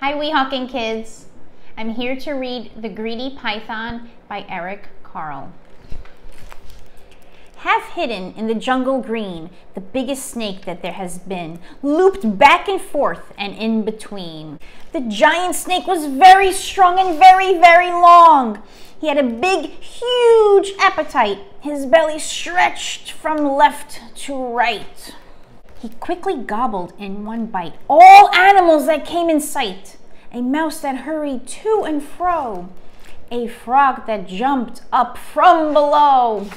Hi Weehawken kids! I'm here to read The Greedy Python by Eric Carle. Half hidden in the jungle green, the biggest snake that there has been, looped back and forth and in between. The giant snake was very strong and very, very long. He had a big, huge appetite. His belly stretched from left to right. He quickly gobbled in one bite all animals that came in sight. A mouse that hurried to and fro. A frog that jumped up from below.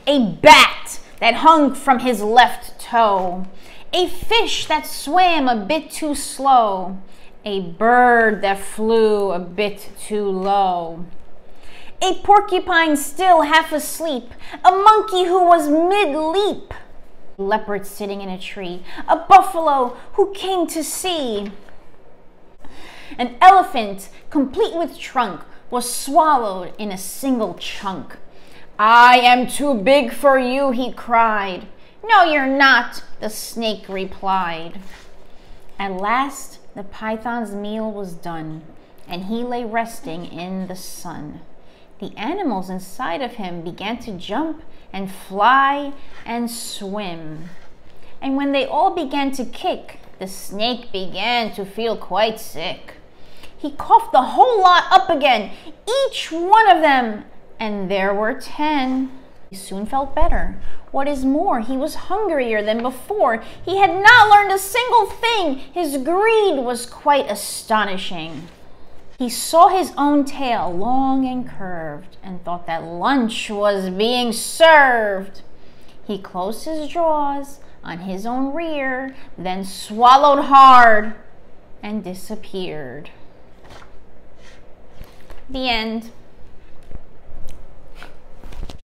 A bat that hung from his left toe. A fish that swam a bit too slow. A bird that flew a bit too low. A porcupine still half asleep. A monkey who was mid-leap. A leopard sitting in a tree. A buffalo who came to see. An elephant, complete with trunk, was swallowed in a single chunk. "I am too big for you," he cried. "No, you're not," the snake replied. At last, the python's meal was done, and he lay resting in the sun. The animals inside of him began to jump and fly and swim. And when they all began to kick, the snake began to feel quite sick. He coughed the whole lot up again, each one of them, and there were 10. He soon felt better. What is more, he was hungrier than before. He had not learned a single thing. His greed was quite astonishing. He saw his own tail long and curved and thought that lunch was being served. He closed his jaws on his own rear, then swallowed hard and disappeared. The end.